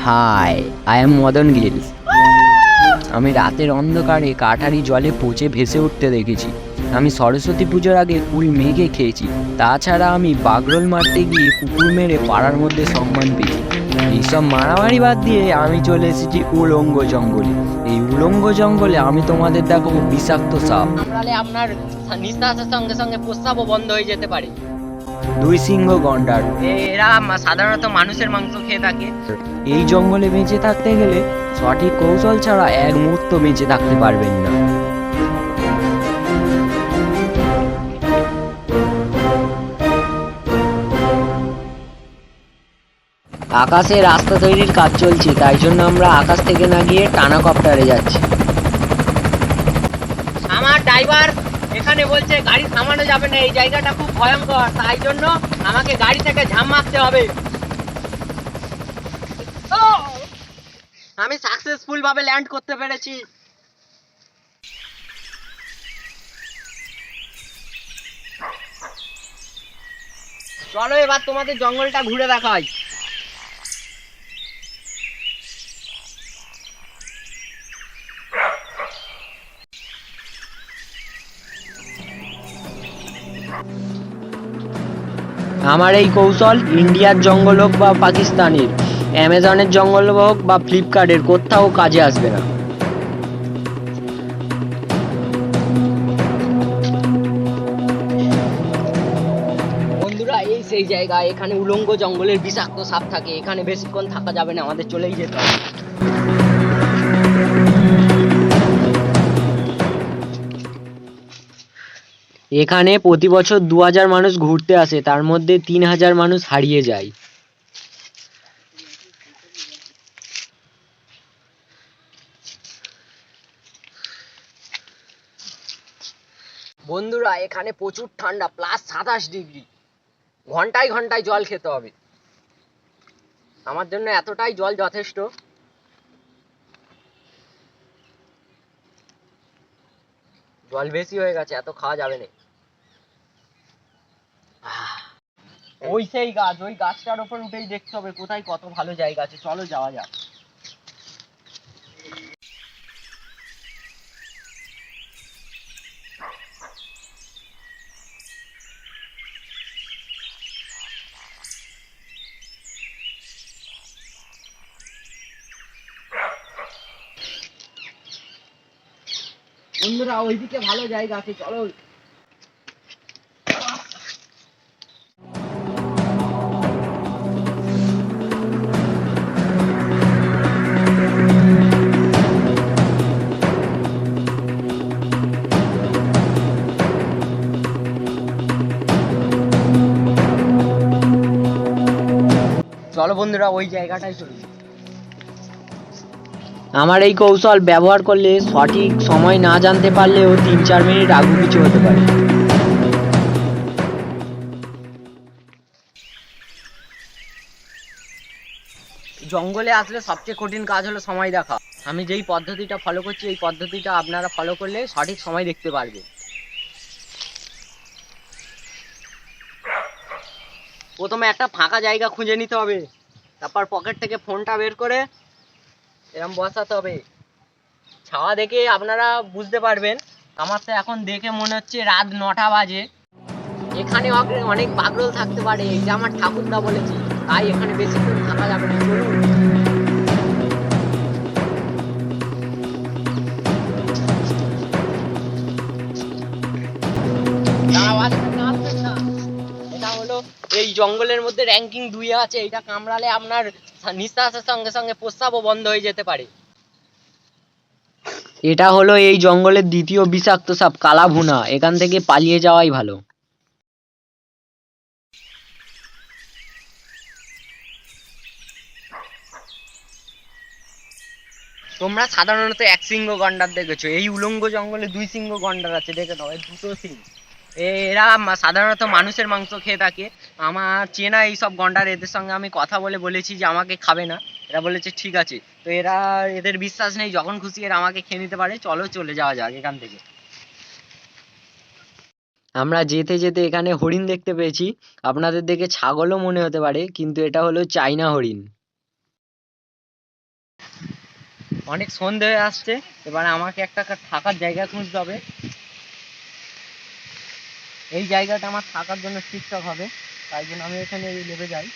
High, I am Madan Gill. আমি রাতের অন্ধকারে কাঠারি জলে পচে ভেসে উঠতে দেখেছি। আমি সরস্বতী পুজোর আগে কুল মেঘে খেয়েছি। তাছাড়া আমি বাগরোল মারতে গিয়ে কুকুর মেরে পাড়ার মধ্যে সম্মান পেয়েছি। এইসব মারামারি বাদ দিয়ে আমি চলে এসেছি উলঙ্গ জঙ্গলে। এই উলঙ্গ জঙ্গলে আমি তোমাদের দেখাবো বিষাক্ত সাপ। কামড়ালে আপনার নিঃশ্বাসের সঙ্গে সঙ্গে প্রস্রাবও বন্ধ হয়ে যেতে পারে। দুই সিংহ গন্ডার। এরা সাধারণত মানুষের মাংস খেয়ে থাকে। এই জঙ্গলে বেঁচে থাকতে গেলে সঠিক কৌশল ছাড়া এক মুহূর্ত বেঁচে থাকতে পারবেন না। আকাশে রাস্তা তৈরির কাজ চলছে, তাই জন্য আমরা আকাশ থেকে না গিয়ে টানা কপ্টারে যাচ্ছি। আমার ড্রাইভার এখানে বলছে গাড়ি থামানো যাবে না, এই জায়গাটা খুব ভয়ঙ্কর, তাই জন্য আমাকে গাড়ি থেকে ঝাঁপ মারতে হবে। আমি সাকসেসফুল ভাবে ল্যান্ড করতে পেরেছি। চলো এবার তোমাদের জঙ্গলটা ঘুরে দেখাই। আমার এই কৌশল ইন্ডিয়ার জঙ্গল হোক বা পাকিস্তানের, অ্যামাজনের জঙ্গল হোক বা ফ্লিপকার্টের, কোথাও কাজে আসবে না। বন্ধুরা, এই সেই জায়গা, এখানে উলঙ্গ জঙ্গলের বিষাক্ত সাপ থাকে। এখানে বেশিক্ষণ থাকা যাবে না, আমাদের চলেই যেতে হবে। এখানে প্রতি বছর 2000 মানুষ ঘুরতে আসে, তার মধ্যে 3000 মানুষ হারিয়ে যায়। বন্ধুরা, এখানে প্রচুর ঠান্ডা, +27 ডিগ্রি। ঘন্টায় ঘন্টায় জল খেতে হবে। আমার জন্য এতটাই জল যথেষ্ট। জল বেশি হয়ে গেছে, এত খাওয়া যাবে না। ওই সেই গাছ, ওই গাছটার উপর উঠেই দেখতে হবে কোথায় কত ভালো জায়গা আছে। চলো যাওয়া যাক। বন্ধুরা, ওইদিকে ভালো জায়গা আছে, চলো। চলো বন্ধুরা, ওই জায়গাটাই চলি। আমার এই কৌশল ব্যবহার করলে সঠিক সময় না জানতে পারলেও 3-4 মিনিট আগু পিছু হতে পারে। জঙ্গলে আসলে সবচেয়ে কঠিন কাজ হলো সময় দেখা। আমি যেই পদ্ধতিটা ফলো করছি, এই পদ্ধতিটা আপনারা ফলো করলে সঠিক সময় দেখতে পারবে। প্রথমে একটা ফাঁকা জায়গা খুঁজে নিতে হবে, তারপর পকেট থেকে ফোনটা বের করে এরকম বসাতে হবে। ছাওয়া দেখে আপনারা বুঝতে পারবেন। আমার তো এখন দেখে মনে হচ্ছে রাত 9টা বাজে। এখানে অনেক বাগরোল থাকতে পারে, এই যে আমার ঠাকুরদা বলেছি, তাই এখানে বেশিক্ষণ থাকা যাবে না। চলুন। এটা হলো এই জঙ্গলের মধ্যে র্যাঙ্কিং 2 আছে। এটা কামড়ালে আপনার নিঃশ্বাসের সঙ্গে সঙ্গে প্রস্রাবও বন্ধ হয়ে যেতে পারে। এটা হলো এই জঙ্গলের দ্বিতীয় বিষাক্ত সাপ, কালাভুনা। এখান থেকে পালিয়ে যাওয়াই ভালো। তোমরা সাধারণত এক সিংহ গন্ডার দেখেছো, এই উলঙ্গ জঙ্গলে 2 সিংহ গন্ডার আছে। দেখে নাও, এই দুটো সিং। এরা সাধারণত মানুষের মাংস খেয়ে থাকে। আমার চেনা এইসব গন্ডার, এদের সঙ্গে আমি কথা বলে বলেছি যে আমাকে খাবে না। এরা বলেছে ঠিক আছে। তো এদের বিশ্বাস নেই, যখন খুশি এরা আমাকে খেয়ে নিতে পারে। চলো চলে যাওয়া যাক এখান থেকে। আমরা যেতে যেতে এখানে হরিণ দেখতে পেয়েছি। আপনাদের দেখে ছাগলও মনে হতে পারে, কিন্তু এটা হলো চাইনা হরিণ। অনেক সন্ধে হয়ে আসছে, এবারে আমাকে একটা থাকার জায়গা খুঁজতে হবে। এই জায়গাটা আমার থাকার জন্য ঠিকঠাক হবে, তাই জন্য আমি এখানে নেমে যাই।